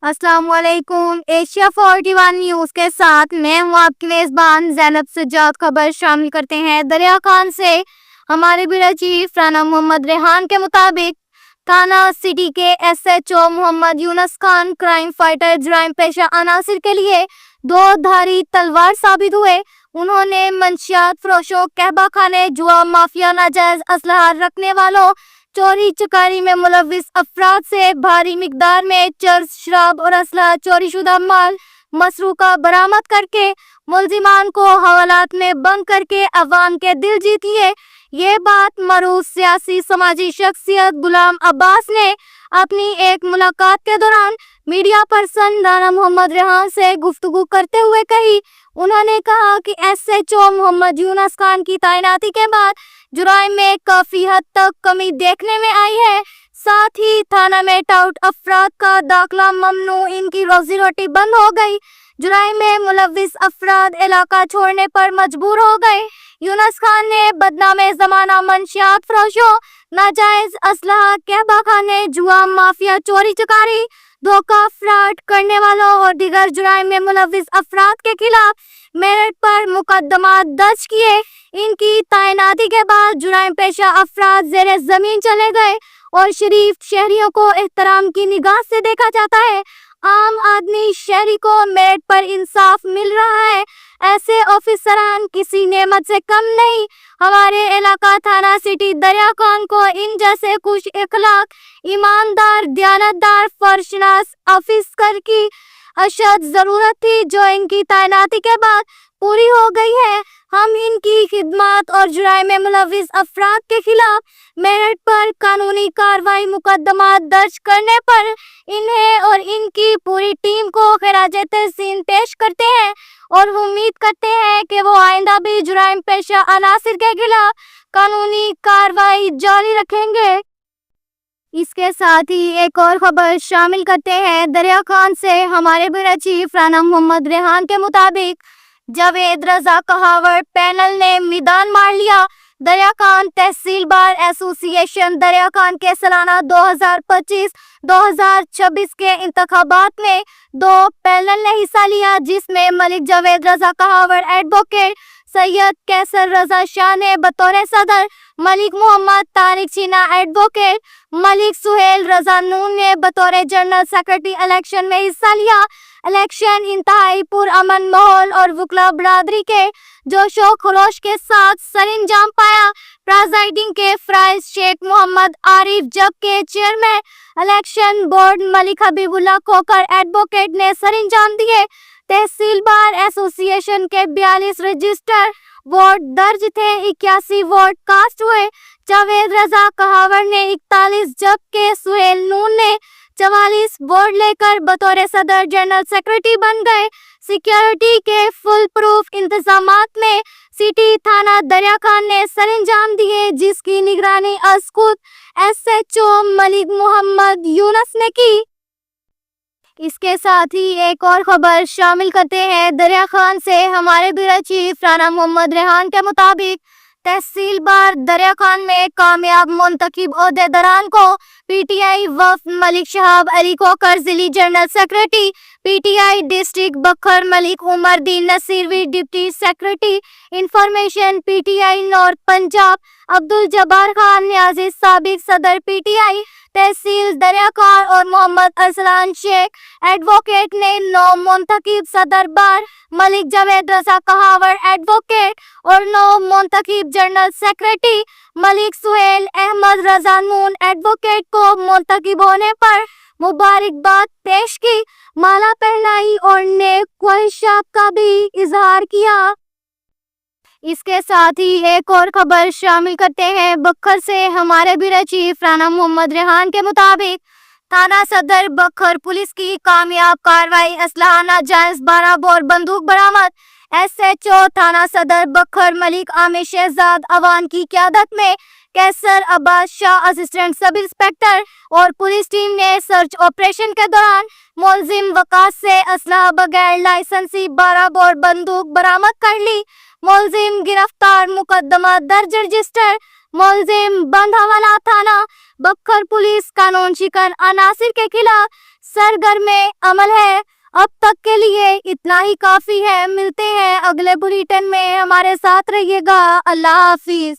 अस्सलाम वालेकुम। Asia 41 news के साथ मैं हूं आपकी मेजबान ज़ैनब सज्जाद। खबर शामिल करते हैं। दरिया खान से हमारे ब्यूरो चीफ राना मोहम्मद रेहान के मुताबिक थाना सिटी के SHO Mohammad Younus Khan crime fighter जुराइम पेशा अनासिर के लिए दो धारी तलवार साबित हुए। उन्होंने मंशियात फरोशों, कहबा खाने, जुआ माफिया, नाजायज असलहा रखने वालों, चोरी चकारी में मुलविस अफराद से भारी मिकदार में चर्स, शराब और असलहा चोरी शुदा माल मसरूका बरामद करके मुलजिमान को हवालात में बंद करके अवाम के दिल जीतिए। ये बात मरूफ सियासी समाजी शख्सियत गुलाम अब्बास ने अपनी एक मुलाकात के दौरान मीडिया पर्सन राना मोहम्मद रेहान से गुफ्तगू करते हुए कही। उन्होंने कहा कि SHO मोहम्मद यूनुस खान की तैनाती के बाद जुराइम में काफी हद तक कमी देखने में आई है। साथ ही थाना में टाउट अफराद का दाखिला ममनू, इनकी रोजी रोटी बंद हो गई। जुराइम में मुलविस अफराद इलाका छोड़ने पर मजबूर हो गए। यूनुस खान ने बदनामे जमाना मंशियात फरोशों, नाजायज असलहा, कहबा खाने, जुआ माफिया, चोरी चकारी, धोखा, फ्रॉड करने वालों और दीगर जुराइम में मुलविस अफराद के खिलाफ मेरिट पर मुकदमा दर्ज किए। इनकी तैनाती के बाद जुराइम पेशा अफराद जेरे जमीन चले गए और शरीफ शहरियों को एहतराम की निगाह से देखा जाता है। आम आदमी शहरी को मेरिट पर इंसाफ मिल रहा है। ऐसे ऑफिसरान किसी नेमत से कम नहीं। हमारे इलाका थाना सिटी दरिया खान को इन जैसे खुश इखलाक, ईमानदार, दयानतदार, फर्शनास ऑफिसर की अशद जरूरत थी, जो इनकी तैनाती के बाद पूरी हो गई है। हम इनकी खिदमत और जुराइम में मुलविस अफराद के खिलाफ मेरिट पर कानूनी कार्रवाई मुकदमा दर्ज करने पर इन्हें और इनकी पूरी टीम को खिराजे तहसीन पेश करते हैं और उम्मीद करते हैं कि वो आइंदा भी जुराइम पेशा अनासिर के खिलाफ कानूनी कार्रवाई जारी रखेंगे। इसके साथ ही एक और खबर शामिल करते हैं। दरिया खान से हमारे ब्यूरो चीफ राना मोहम्मद रेहान के मुताबिक जावेद रजा कहावत पैनल ने मैदान मार लिया। दरिया खान तहसील बार एसोसिएशन दरिया खान के सालाना 2025-2026 के इंतखाबात में दो पैनल ने हिस्सा लिया, जिसमें मलिक जावेद रजा कहावत एडवोकेट, सैयद कैसर रजा शाह ने बतौर सदर, मलिक मोहम्मद तारिक चीना एडवोकेट, मलिक सुहेल रजा नून ने बतौर जनरल सेक्रेटरी इलेक्शन में हिस्सा लिया। इलेक्शन इंतहाई पुरअमन माहौल और वकला बरादरी के जोशो खरोश के साथ सरंजाम पाया। प्रेसिडिंग के फ्राइज शेख मोहम्मद आरिफ, जबकि chairman election board Malik Habibullah Khokhar advocate ने सरंजाम दिए। तहसील बार एसोसिएशन के 42 रजिस्टर वोट दर्ज थे, 81 वोट कास्ट हुए। जावेद रजा कहावर ने 41 जबकि सुहेल नून ने 44 वोट लेकर बतौर सदर जनरल सेक्रेटरी बन गए। सिक्योरिटी के फुल प्रूफ इंतजामात में सिटी थाना दरिया खान ने सरंजाम दिए, जिसकी निगरानी खुद SHO मलिक मोहम्मद यूनुस ने की। इसके साथ ही एक और खबर शामिल करते हैं। दरिया खान से हमारे ब्यूरो चीफ राना मोहम्मद रेहान के मुताबिक तहसील बार दरिया खान में कामयाब मुंतखब ओहदेदारान को PTI वफ़द मलिक शहाब अली खोकर जिली general secretary, PTI district Bhakkar Malik Umar Din Nasirvi deputy secretary information, PTI north Punjab Abdul Jabbar Khan Niazi साबिक सदर PTI तहसील दरिया खान और मोहम्मद अरसलान शेख एडवोकेट ने 9 मुंतखब सदर बार मलिक जावेद रजा कहावर एडवोकेट और 9 मुंतखब जनरल सेक्रेटरी मलिक सुहेल अहमद रजा नून एडवोकेट को मुंतखब होने पर मुबारकबाद पेश की, माला पहनाई और नेक ख्वाहिशात का भी इजहार किया। इसके साथ ही एक और खबर शामिल करते हैं। बखर से हमारे ब्यूरो चीफ राना मोहम्मद रेहान के मुताबिक थाना सदर बखर पुलिस की कामयाब कार्रवाई, असलहा, नाजायज 12 बोर बंदूक बरामद। SHO थाना सदर बखर मलिक आमिर शहजाद अवान की क़यादत में Qaiser Abbas Shah assistant sub inspector और पुलिस टीम ने सर्च ऑपरेशन के दौरान मुलजिम वकास से असलहा बगैर लाइसेंसी 12 बोर बंदूक बरामद कर ली। मुलजिम गिरफ्तार, मुकदमा दर्ज रजिस्टर। मुलजिम बंद हवाला थाना बख्तर पुलिस कानून शिकन अनासिर के खिलाफ सरगर्म अमल है। अब तक के लिए इतना ही काफी है। मिलते हैं अगले बुलेटिन में, हमारे साथ रहिएगा। अल्लाह हाफिज।